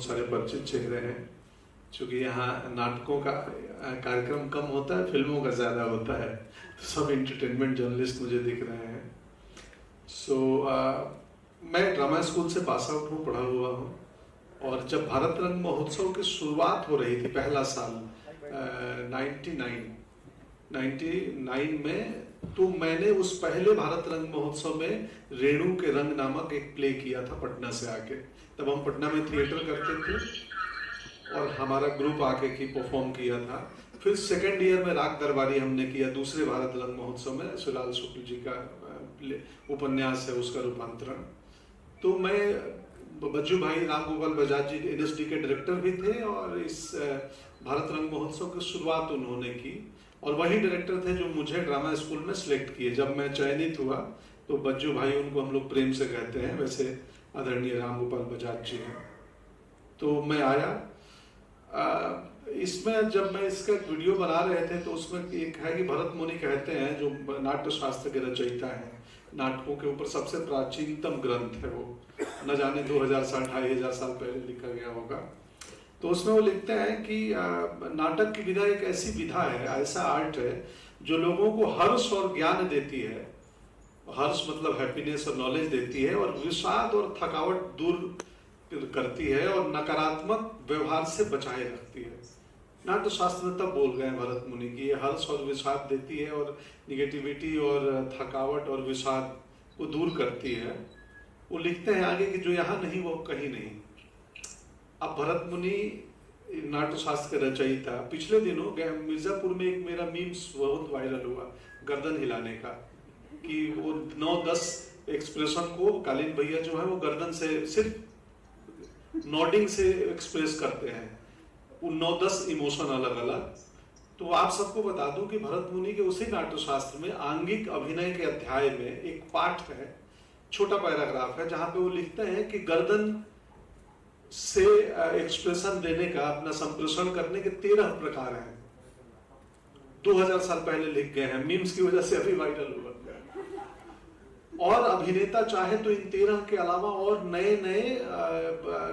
बहुत सारे परिचित चेहरे हैं, क्योंकि यहाँ नाटकों का कार्यक्रम कम होता है, फिल्मों का ज़्यादा होता है, तो सब इंटरटेनमेंट जर्नलिस्ट मुझे दिख रहे हैं। मैं ड्रामा स्कूल से पास आउट हूँ, पढ़ा हुआ हूँ, और जब भारत रंग महोत्सव की शुरुआत हो रही थी, पहला साल 99 में, तो मैंने उस पहले भारत रंग महोत्सव में रेणु के रंग नामक एक प्ले किया था पटना से आके। तब हम पटना में थिएटर करते थे और हमारा ग्रुप आके की परफॉर्म किया था। फिर सेकेंड ईयर में राग दरबारी हमने किया, दूसरे भारत रंग महोत्सव में शिवलाल शुक्ल जी का उपन्यास है, उसका रूपांतरण। तो मैं, बच्चू भाई राम गोपाल बजाज जी NSD के डायरेक्टर भी थे, और इस भारत रंग महोत्सव की शुरुआत उन्होंने की, और वही डायरेक्टर थे जो मुझे ड्रामा स्कूल में सिलेक्ट किए। जब मैं चयनित हुआ तो बच्चू भाई, उनको हम लोग प्रेम से कहते हैं, वैसे आदरणीय राम गोपाल बजाज जी हैं। तो मैं आया, इसमें जब मैं इसका वीडियो बना रहे थे तो उसमें एक है कि भरत मुनि कहते हैं, जो नाट्य शास्त्र के रचयिता हैं, नाटकों के ऊपर सबसे प्राचीनतम ग्रंथ है वो, न जाने 2000 साल 2500 साल पहले लिखा गया होगा। तो उसमें वो लिखते हैं कि नाटक की विधा एक ऐसी विधा है, ऐसा आर्ट है जो लोगों को हर्ष और ज्ञान देती है। हर्ष मतलब हैप्पीनेस और नॉलेज देती है, और विषाद और थकावट दूर करती है, और नकारात्मक व्यवहार से बचाए रखती है। नाट्य शास्त्र में तब बोल गए भरत मुनि की ये हर्ष और विषाद देती है, और निगेटिविटी और थकावट और विषाद को दूर करती है। वो लिखते हैं आगे कि जो यहाँ नहीं वो कहीं नहीं। अब भरत मुनि नाट्य शास्त्र के रचयिता, पिछले दिनों मिर्जापुर में एक मेरा मीम्स बहुत वायरल हुआ गर्दन हिलाने का, कि वो 9-10 एक्सप्रेशन को कालीन भैया जो है वो गर्दन से सिर्फ नॉडिंग से एक्सप्रेस करते हैं, वो 9-10 इमोशन अलग अलग। तो आप सबको बता दूं कि भरत मुनि के उसी नाट्य शास्त्र में आंगिक अभिनय के अध्याय में एक पाठ है, छोटा पैराग्राफ है, जहां पे वो लिखते हैं कि गर्दन से एक्सप्रेशन देने का, अपना संप्रेषण करने के 13 प्रकार हैं। 2000 साल पहले लिख गए हैं, मीम्स की वजह से अभी वायरल हुआ। और अभिनेता चाहे तो इन 13 के अलावा और नए नए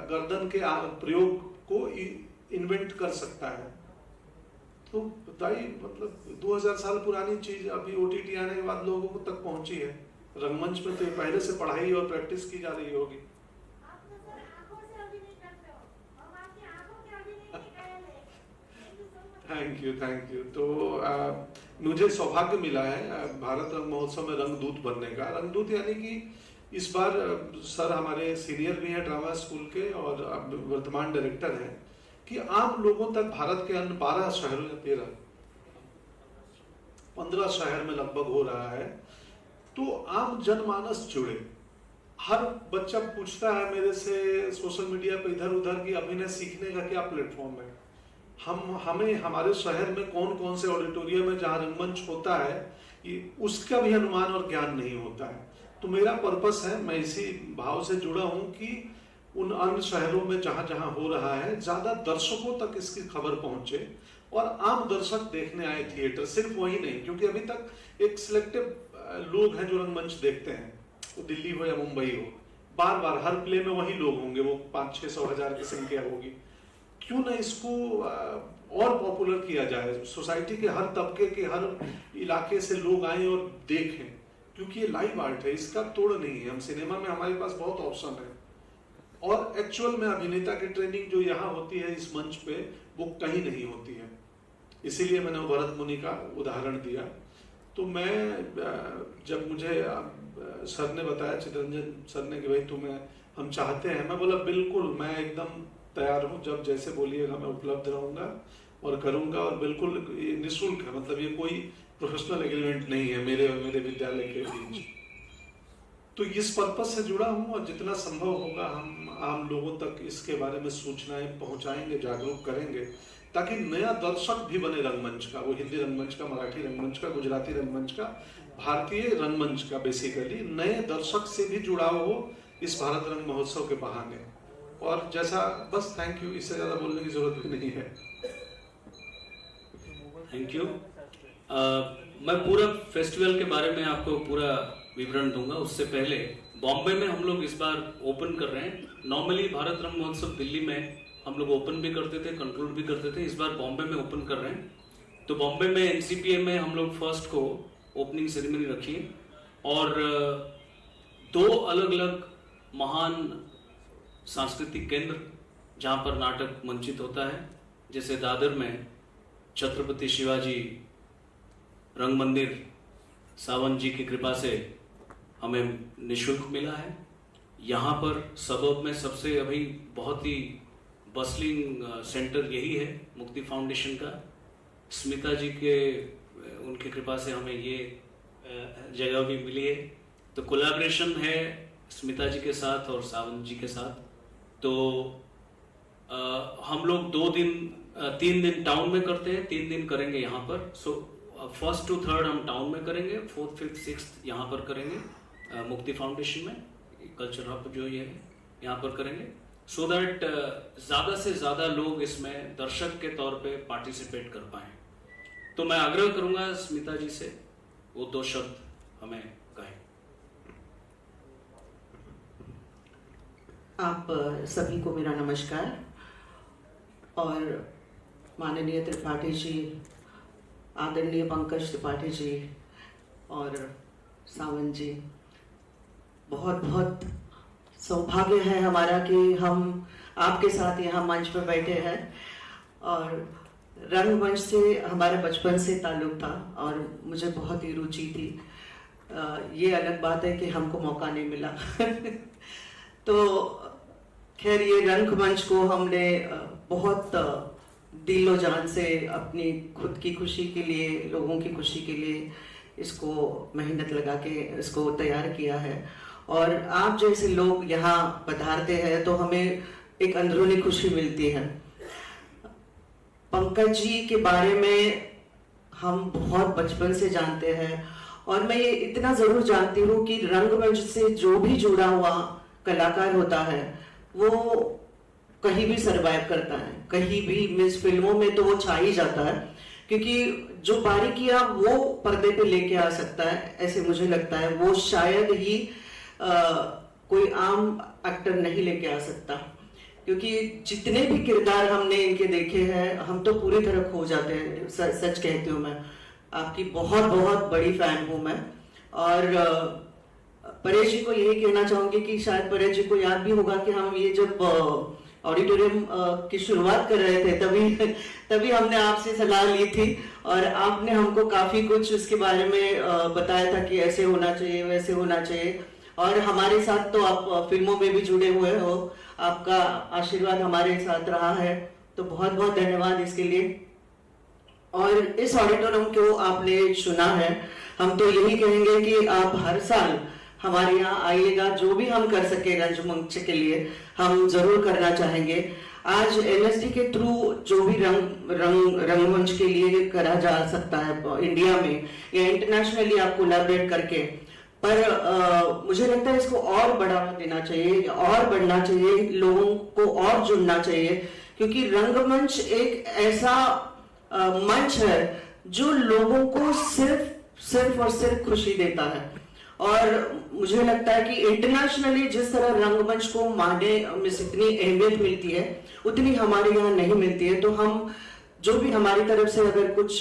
गर्दन के प्रयोग को इन्वेंट कर सकता है। तो बताइए, मतलब 2000 साल पुरानी चीज अभी OTT आने के बाद लोगों को तक पहुंची है। रंगमंच में तो पहले से पढ़ाई और प्रैक्टिस की जा रही होगी। Thank you. तो मुझे सौभाग्य मिला है भारत रंग महोत्सव में रंगदूत बनने का। रंगदूत यानी कि इस बार सर हमारे सीनियर भी हैं ड्रामा स्कूल के, और वर्तमान डायरेक्टर हैं, कि आम लोगों तक भारत के अन्य 12 शहरों में 15 शहर में लगभग हो रहा है, तो आम जनमानस जुड़े। हर बच्चा पूछता है मेरे से सोशल मीडिया पे इधर उधर की अभिनय सीखने का क्या प्लेटफॉर्म है। हमें हमारे शहर में कौन कौन से ऑडिटोरियम में जहाँ रंगमंच होता है उसका भी अनुमान और ज्ञान नहीं होता है। तो मेरा पर्पस है, मैं इसी भाव से जुड़ा हूं कि उन अन्य शहरों में जहां जहां हो रहा है ज्यादा दर्शकों तक इसकी खबर पहुंचे, और आम दर्शक देखने आए थिएटर, सिर्फ वही नहीं, क्योंकि अभी तक एक सिलेक्टिव लोग हैं जो रंगमंच देखते हैं, वो दिल्ली हो या मुंबई हो, बार बार हर प्ले में वही लोग होंगे, वो 500-600 हजार की संख्या होगी। क्यों ना इसको और पॉपुलर किया जाए, सोसाइटी के हर तबके के हर इलाके से लोग आए और देखें, क्योंकि ये लाइव आर्ट है, इसका तोड़ नहीं है। हम सिनेमा में हमारे पास बहुत ऑप्शन है, और एक्चुअल में अभिनेता की ट्रेनिंग जो यहाँ होती है इस मंच पे, वो कहीं नहीं होती है। इसीलिए मैंने भरत मुनि का उदाहरण दिया। तो मैं, जब मुझे सर ने बताया, चितरंजन सर ने, कि भाई तुम्हें हम चाहते हैं, मैं बोला बिल्कुल, मैं एकदम तैयार हूँ, जब जैसे बोलिएगा मैं उपलब्ध रहूंगा और करूंगा, और बिल्कुल निःशुल्क है, मतलब ये कोई प्रोफेशनल एग्रीमेंट नहीं है मेरे विद्यालय के बीच। तो इस पर्पस से जुड़ा हूँ, और जितना संभव होगा हम आम लोगों तक इसके बारे में सूचनाएं पहुंचाएंगे, जागरूक करेंगे, ताकि नया दर्शक भी बने रंगमंच का, वो हिंदी रंगमंच का, मराठी रंगमंच का, गुजराती रंगमंच का, भारतीय रंगमंच का, बेसिकली नए दर्शक से भी जुड़ाव हो इस भारत रंग महोत्सव के बहाने। और जैसा, बस थैंक यू, इससे ज्यादा बोलने की जरूरत भी नहीं है। Thank you. मैं पूरा फेस्टिवल के बारे में आपको पूरा विवरण दूंगा। उससे पहले बॉम्बे में हम लोग इस बार ओपन कर रहे हैं। नॉर्मली भारत रंग महोत्सव दिल्ली में हम लोग ओपन भी करते थे, कंक्लूड भी करते थे। इस बार बॉम्बे में ओपन कर रहे हैं। तो बॉम्बे में एनसीपीए में हम लोग फर्स्ट को ओपनिंग सेरेमनी रखी है और 2 अलग अलग महान सांस्कृतिक केंद्र जहाँ पर नाटक मंचित होता है, जैसे दादर में छत्रपति शिवाजी रंग मंदिर सावंत जी की कृपा से हमें निःशुल्क मिला है। यहाँ पर सबब में सबसे अभी बहुत ही बसलिंग सेंटर यही है मुक्ति फाउंडेशन का। स्मिता जी के उनकी कृपा से हमें ये जगह भी मिली है। तो कोलैबोरेशन है स्मिता जी के साथ और सावंत जी के साथ। तो हम लोग 3 दिन टाउन में करते हैं, 3 दिन करेंगे यहाँ पर। सो 1st to 3rd हम टाउन में करेंगे, 4th, 5th, 6th यहाँ पर करेंगे मुक्ति फाउंडेशन में, कल्चर हब जो ये है यहाँ पर करेंगे, सो दैट ज़्यादा से ज़्यादा लोग इसमें दर्शक के तौर पे पार्टिसिपेट कर पाएँ। तो मैं आग्रह करूँगा स्मिता जी से वो 2 शब्द हमें कहें। आप सभी को मेरा नमस्कार। और माननीय त्रिपाठी जी, आदरणीय पंकज त्रिपाठी जी और सावंत जी, बहुत बहुत सौभाग्य है हमारा कि हम आपके साथ यहाँ मंच पर बैठे हैं। और रंगमंच से हमारे बचपन से ताल्लुक था और मुझे बहुत ही रुचि थी। ये अलग बात है कि हमको मौका नहीं मिला तो खैर ये रंगमंच को हमने बहुत दिलो जान से अपनी खुद की खुशी के लिए, लोगों की खुशी के लिए इसको मेहनत लगा के इसको तैयार किया है। और आप जैसे लोग यहाँ पधारते हैं तो हमें एक अंदरूनी खुशी मिलती है। पंकज जी के बारे में हम बहुत बचपन से जानते हैं और मैं ये इतना जरूर जानती हूँ कि रंगमंच से जो भी जुड़ा हुआ कलाकार होता है वो कहीं भी सरवाइव करता है, कहीं भी। मिस फिल्मों में तो वो छा ही जाता है, क्योंकि जो बारीकियां वो पर्दे पे लेके आ सकता है, ऐसे मुझे लगता है वो शायद ही कोई आम एक्टर नहीं लेके आ सकता। क्योंकि जितने भी किरदार हमने इनके देखे हैं हम तो पूरी तरह खो जाते हैं। सच कहती हूँ, मैं आपकी बहुत बहुत बड़ी फैन हूँ मैं। और परेश जी को यही कहना चाहूंगी कि शायद परेश जी को याद भी होगा कि हम ये जब ऑडिटोरियम की शुरुआत कर रहे थे तभी हमने आपसे सलाह ली थी और आपने हमको काफी कुछ इसके बारे में बताया था कि ऐसे होना चाहिए, वैसे होना चाहिए। और हमारे साथ तो आप फिल्मों में भी जुड़े हुए हो, आपका आशीर्वाद हमारे साथ रहा है, तो बहुत बहुत धन्यवाद इसके लिए। और इस ऑडिटोरियम को आपने चुना है, हम तो यही कहेंगे कि आप हर साल हमारे यहाँ आइएगा। जो भी हम कर सके रंगमंच के लिए हम जरूर करना चाहेंगे। आज एनएसडी के थ्रू जो भी रंगमंच के लिए करा जा सकता है इंडिया में या इंटरनेशनली आप कोलैबोरेट करके, पर मुझे लगता है इसको और बढ़ावा देना चाहिए और बढ़ना चाहिए, लोगों को और जुड़ना चाहिए। क्योंकि रंगमंच एक ऐसा मंच है जो लोगों को सिर्फ और सिर्फ खुशी देता है। और मुझे लगता है कि इंटरनेशनली जिस तरह रंगमंच को माने में इतनी अहमियत मिलती है उतनी हमारे यहाँ नहीं मिलती है। तो हम जो भी हमारी तरफ से अगर कुछ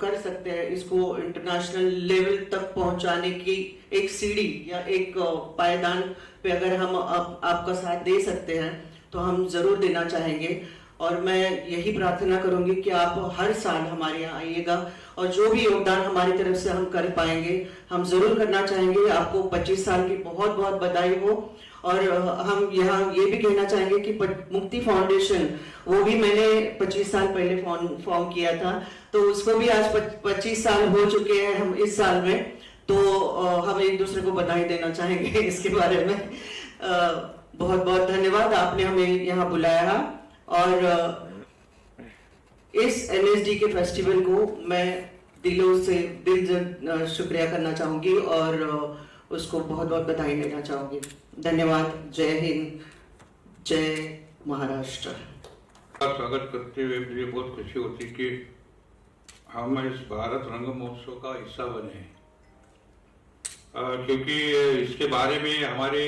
कर सकते हैं इसको इंटरनेशनल लेवल तक पहुंचाने की एक सीढ़ी या एक पायदान पे अगर हम आपका साथ दे सकते हैं तो हम जरूर देना चाहेंगे। और मैं यही प्रार्थना करूंगी कि आप हर साल हमारे यहाँ आइएगा और जो भी योगदान हमारी तरफ से हम कर पाएंगे हम जरूर करना चाहेंगे। आपको 25 साल की बहुत बहुत बधाई हो। और हम यहाँ ये भी कहना चाहेंगे कि मुक्ति फाउंडेशन वो भी मैंने 25 साल पहले फॉर्म किया था, तो उसको भी आज 25 साल हो चुके हैं हम इस साल में, तो हम एक दूसरे को बधाई देना चाहेंगे इसके बारे में। बहुत बहुत धन्यवाद, आपने हमें यहाँ बुलाया। और इस एनएसडी के फेस्टिवल को मैं दिल से शुक्रिया करना चाहूंगी और उसको बहुत बहुत बधाई देना चाहूंगी। धन्यवाद। जय हिंद, जय महाराष्ट्र। स्वागत करते हुए मुझे बहुत खुशी होती कि हम इस भारत रंग महोत्सव का हिस्सा बने हैं, क्योंकि इसके बारे में हमारे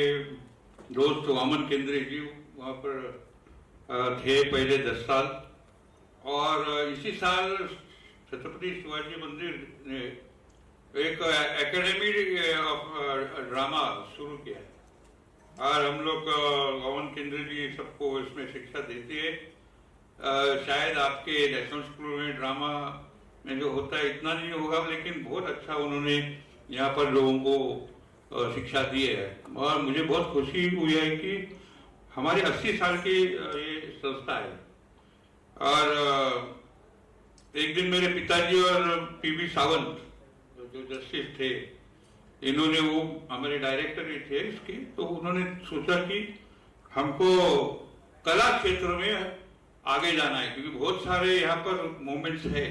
दोस्त वामन केंद्रे जी वहाँ पर थे पहले 10 साल, और इसी साल छत्रपति शिवाजी मंदिर ने एक एकेडमी ऑफ ड्रामा शुरू किया है, और हम लोग पवन केंद्र जी सबको इसमें शिक्षा देती है। शायद आपके नेशनल स्कूल में ड्रामा में जो होता है इतना नहीं होगा, लेकिन बहुत अच्छा उन्होंने यहाँ पर लोगों को शिक्षा दी है, और मुझे बहुत खुशी हुई है कि हमारे 80 साल की ये संस्था है। और एक दिन मेरे पिताजी और पीबी सावंत जो जस्टिस थे, इन्होंने, वो हमारे डायरेक्टर ही थे इसके, तो उन्होंने सोचा कि हमको कला क्षेत्र में आगे जाना है, क्योंकि बहुत सारे यहाँ पर मूवमेंट्स है,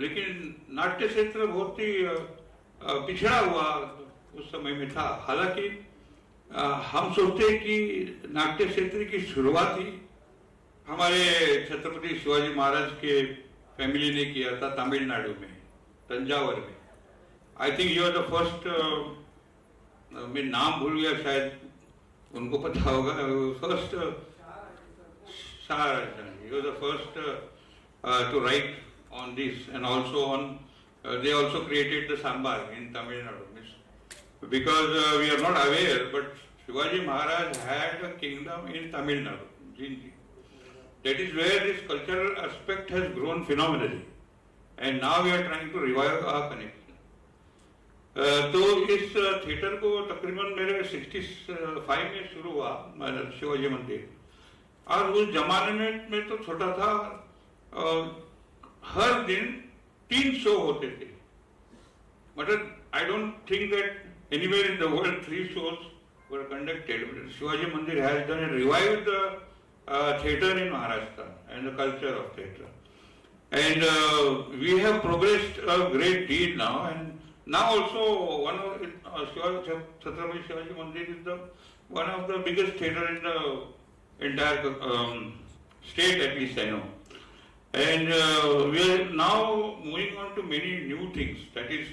लेकिन नाट्य क्षेत्र बहुत ही पिछड़ा हुआ उस समय में था। हालांकि हम सोचते हैं कि नाट्य क्षेत्र की शुरुआत ही हमारे छत्रपति शिवाजी महाराज के फैमिली ने किया था तमिलनाडु में, तंजावर में। I think you are the first, मैं नाम भूल गया, शायद उनको पता होगा, first you are the first to write on this, and also on they also created the sambar in Tamil Nadu, because we are not aware, but Shivaji Maharaj had a kingdom in Tamil Nadu, Jinji. That is where this cultural aspect has grown phenomenally, and now we are trying to revive our connection. तो इस theatre को तकरीबन मेरे 65 में शुरू हुआ शिवाजी मंदिर, और उस जमाने में तो छोटा था, हर दिन 3 शो होते थे, मतलब I don't think that anywhere in the world 3 shows were conducted. Shivaji Mandir has done and revived the theatre in Maharashtra and the culture of theatre, and we have progressed a great deal now. And now also one of Chhatrapati Shivaji Mandir is one of the biggest theatre in the entire state, at least I know. And we are now moving on to many new things. That is,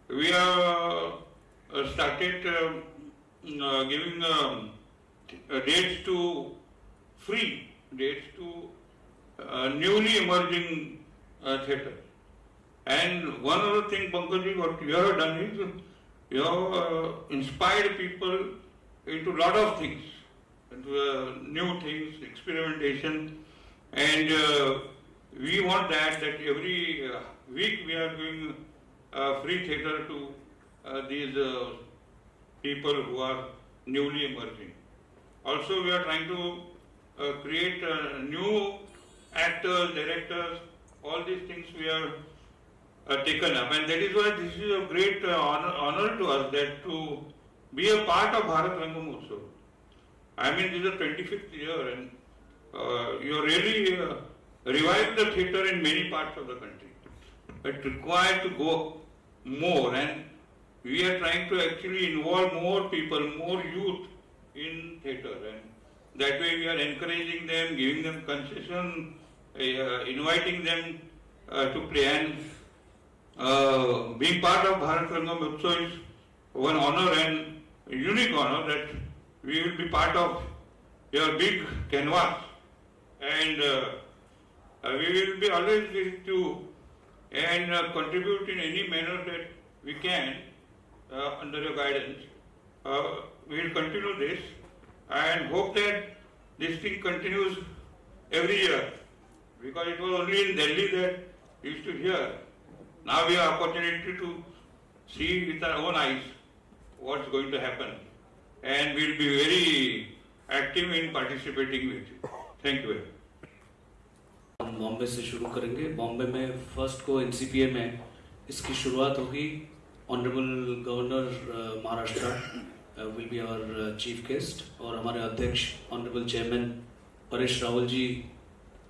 we have started giving dates to free dates to newly emerging theatre. And one other thing, Pankaj, what you have done is you have inspired people into lot of things, into new things, experimentation, and we want that every week we are doing free theatre to these people who are newly emerging. Also, we are trying to create new actors, directors, all these things we are taken up, and that is why this is a great honor to us, that to be a part of Bharat Rangam Utsav. I mean, this is the 25th year, and you are really revive the theatre in many parts of the country. It required to go more, and we are trying to actually involve more people, more youth in theatre, and that way we are encouraging them, giving them concession, inviting them to play, and being part of Bharat Rangam Utsav is one honor and unique honor, that we will be part of your big canvas, and we will be always ready to and contribute in any manner that we can under your guidance. We will continue this and hope that this thing continues every year, because it was only in Delhi that we used to hear. Now we have opportunity to see with our own eyes what's going to happen, and we will be very active in participating with you. Thank you very much. हम बॉम्बे से शुरू करेंगे। बॉम्बे में first को NCPA में इसकी शुरुआत होगी। Honourable governor Maharashtra will be our chief guest, और हमारे अध्यक्ष honourable chairman Paresh Rawal ji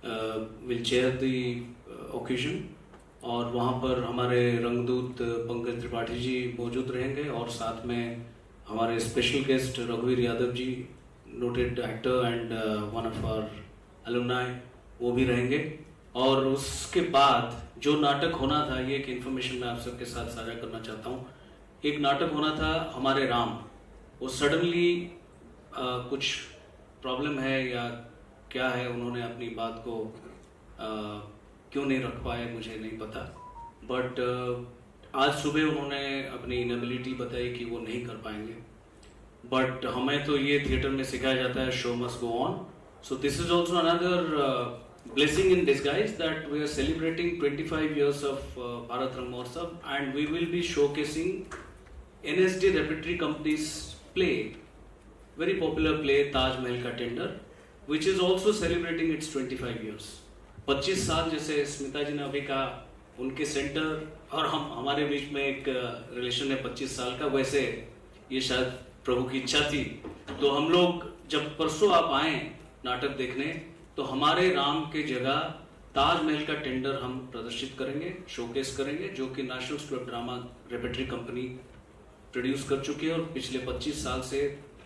will chair the occasion, और वहाँ पर हमारे रंगदूत पंकज त्रिपाठी जी मौजूद रहेंगे, और साथ में हमारे special guest Raghubir Yadav ji, noted actor and one of our alumni, वो भी रहेंगे। और उसके बाद जो नाटक होना था, ये एक इन्फॉर्मेशन मैं आप सबके साथ साझा करना चाहता हूँ। एक नाटक होना था हमारे राम, वो सडनली कुछ प्रॉब्लम है या क्या है, उन्होंने अपनी बात को क्यों नहीं रख पाए मुझे नहीं पता, बट आज सुबह उन्होंने अपनी इनएबिलिटी बताई कि वो नहीं कर पाएंगे। बट हमें तो ये थिएटर में सिखाया जाता है show must go on, so this is also another blessing in disguise that we are celebrating 25 years of Bharat Rang Mahotsav, and we will be showcasing NSD Repertory Company's play, very popular play Taj Mahal Ka Tender, which is also celebrating its 25 years. 25 साल जैसे स्मिता जी ने अभी कहा, उनके centre और हमारे बीच में एक रिलेशन है 25 साल का, वैसे ये शायद प्रभु की इच्छा थी। तो हम लोग जब परसों आप आए नाटक देखने, तो हमारे राम के जगह ताजमहल का टेंडर हम प्रदर्शित करेंगे, शोकेस करेंगे, जो कि national school of drama repertory company produce कर चुकी है और पिछले 25 साल से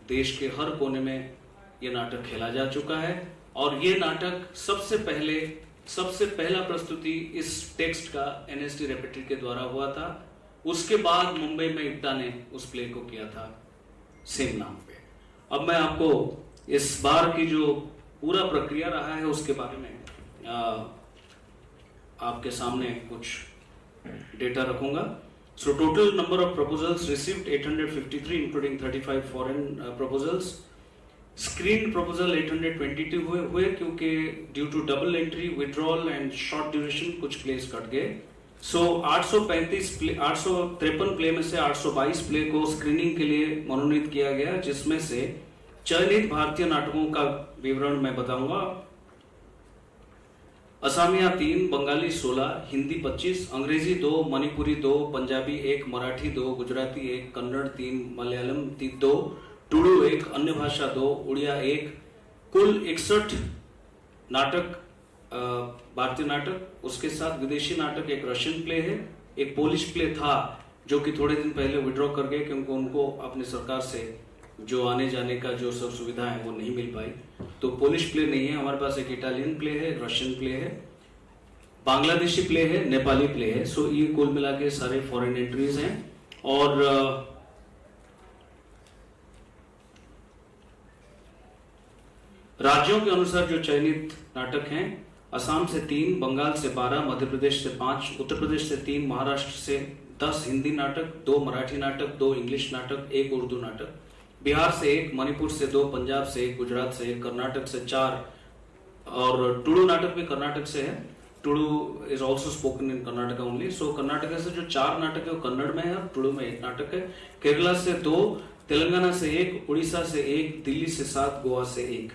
देश के हर कोने में ये नाटक खेला जा चुका है। और ये नाटक सबसे पहला प्रस्तुति इस टेक्स्ट का एनएसडी रेपेट्री के द्वारा हुआ था। उसके बाद मुंबई में इप्टा ने उस प्ले को किया था सेम नाम पे। अब मैं आपको इस बार की जो पूरा प्रक्रिया रहा है उसके बारे में आपके सामने कुछ डेटा रखूंगा। So total number of proposals received 853 including 35 foreign proposals. Screen proposal 822 हुए क्योंकि due to double entry, withdrawal and short duration कुछ प्लेस कट गए। सो 853 प्ले में से 822 प्ले को स्क्रीनिंग के लिए मनोनीत किया गया, जिसमें से चयनित भारतीय नाटकों का विवरण मैं बताऊंगा। असमिया 3, बंगाली 16, हिंदी 25, अंग्रेजी 2, मणिपुरी 2, पंजाबी 1, मराठी 2, गुजराती 1, कन्नड़ 3, मलयालम 2, टुडू 1, अन्य भाषा 2, उड़िया 1, कुल 61 नाटक भारतीय नाटक। उसके साथ विदेशी नाटक, एक रशियन प्ले है, एक पोलिश प्ले था जो कि थोड़े दिन पहले विड्रॉ कर गए क्योंकि उनको अपनी सरकार से जो आने जाने का जो सब सुविधा है वो नहीं मिल पाई, तो पोलिश प्ले नहीं है हमारे पास। एक इटालियन प्ले है, रशियन प्ले है, बांग्लादेशी प्ले है, नेपाली प्ले है। सो ये कुल मिला के सारे फॉरेन एंट्रीज हैं। और राज्यों के अनुसार जो चयनित नाटक हैं, असम से 3, बंगाल से 12, मध्य प्रदेश से 5, उत्तर प्रदेश से 3, महाराष्ट्र से 10 हिंदी नाटक, 2 मराठी नाटक, 2 इंग्लिश नाटक, 1 उर्दू नाटक, बिहार से 1, मणिपुर से 2, पंजाब से 1, गुजरात से 1, कर्नाटक से 4, और टुडू नाटक भी कर्नाटक से है। Tulu is also spoken in Karnataka only. So Karnataka से जो 4 नाटक है वो कन्नड़ में है और टुडू में 1 नाटक है। केरला से 2, तेलंगाना से 1, उड़ीसा से 1, दिल्ली से 7, गोवा से 1।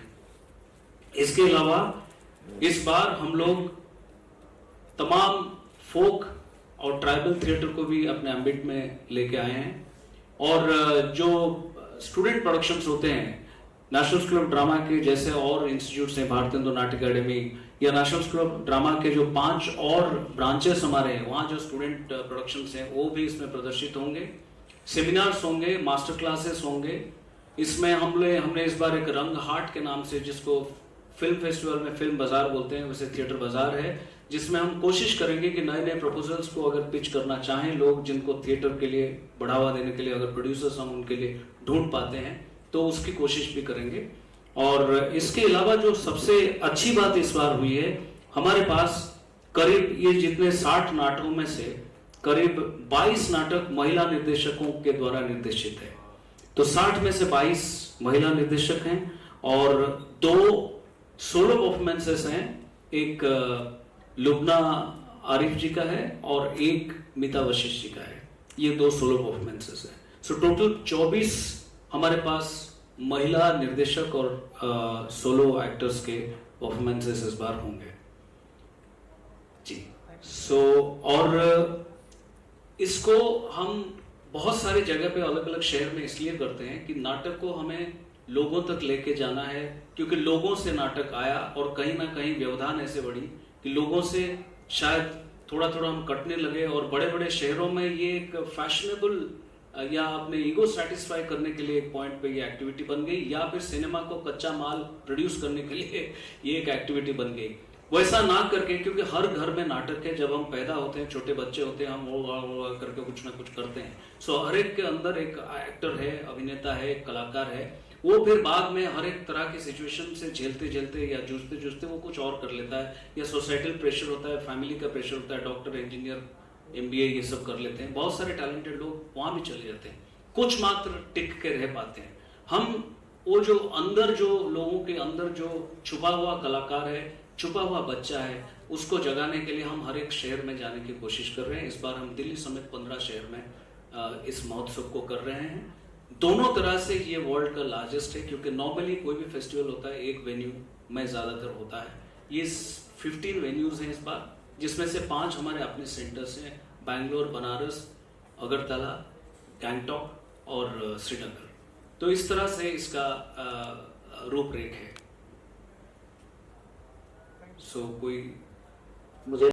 इसके अलावा इस बार हम लोग तमाम फोक और ट्राइबल थिएटर को भी अपने एम्बिट में लेके आए हैं। और जो स्टूडेंट प्रोडक्शंस होते हैं नेशनल स्कूल ऑफ ड्रामा के जैसे और इंस्टीट्यूट्स हैं, भारतीय नाट्य अकेडमी या नेशनल स्कूल ऑफ ड्रामा के जो 5 और ब्रांचेस हमारे हैं, वहाँ जो स्टूडेंट प्रोडक्शंस हैं वो भी इसमें प्रदर्शित होंगे। सेमिनार्स होंगे, मास्टर क्लासेस होंगे। इसमें हमने इस बार एक रंग हाट के नाम से, जिसको फिल्म फेस्टिवल में फिल्म बाजार बोलते हैं, वैसे थिएटर बाजार है, जिसमें हम कोशिश करेंगे कि नए नए प्रपोजल्स को अगर पिच करना चाहें लोग, जिनको थिएटर के लिए बढ़ावा देने के लिए अगर प्रोड्यूसर्स हम उनके लिए ढूंढ पाते हैं, तो उसकी कोशिश भी करेंगे। और इसके अलावा जो सबसे अच्छी बात इस बार हुई है, हमारे पास करीब ये जितने 60 नाटकों में से करीब 22 नाटक महिला निर्देशकों के द्वारा निर्देशित है। तो 60 में से 22 महिला निर्देशक हैं और 2 सोलो परफॉर्मेंसेस हैं। एक लुबना आरिफ जी का है और एक मीता वशिष्ठ जी का है। ये 2 सोलो परफॉर्मेंसेस हैं। सो टोटल 24 हमारे पास महिला निर्देशक और सोलो एक्टर्स के परफॉर्मेंसेस इस बार होंगे जी। और इसको हम बहुत सारी जगह पे अलग अलग शहर में इसलिए करते हैं कि नाटक को हमें लोगों तक लेके जाना है, क्योंकि लोगों से नाटक आया और कहीं ना कहीं व्यवधान ऐसे बढ़ी कि लोगों से शायद थोड़ा थोड़ा हम कटने लगे। और बड़े बड़े शहरों में ये एक फैशनेबल या अपने ईगो सेटिस्फाई करने के लिए एक पॉइंट पे ये एक्टिविटी बन गई, या फिर सिनेमा को कच्चा माल प्रोड्यूस करने के लिए ये एक एक्टिविटी बन गई। वैसा ना करके, क्योंकि हर घर में नाटक है, जब हम पैदा होते हैं, छोटे बच्चे होते हैं, हम वो करके कुछ ना कुछ करते हैं। सो हर एक के अंदर एक एक्टर है, अभिनेता है, एक कलाकार है। वो फिर बाद में हर एक तरह की सिचुएशन से झेलते झेलते या जूझते जूझते वो कुछ और कर लेता है, या सोसाइटल प्रेशर होता है, फैमिली का प्रेशर होता है, डॉक्टर, इंजीनियर, MBA ये सब कर लेते हैं। बहुत सारे टैलेंटेड लोग वहां भी चले जाते हैं, कुछ मात्र टिक के रह पाते हैं। हम वो जो अंदर, जो लोगों के अंदर जो छुपा हुआ कलाकार है, छुपा हुआ बच्चा है, उसको जगाने के लिए हम हर एक शहर में जाने की कोशिश कर रहे हैं। इस बार हम दिल्ली समेत 15 शहर में इस महोत्सव को कर रहे हैं। दोनों तरह से ये वर्ल्ड का लार्जेस्ट है, क्योंकि नॉर्मली कोई भी फेस्टिवल होता है एक वेन्यू में ज्यादातर होता है। ये 15 वेन्यूज हैं इस बार, जिसमें से 5 हमारे अपने सेंटर्स हैं, बैंगलोर, बनारस, अगरतला, गैंगटॉक और श्रीनगर। तो इस तरह से इसका रूपरेख है। कोई मुझे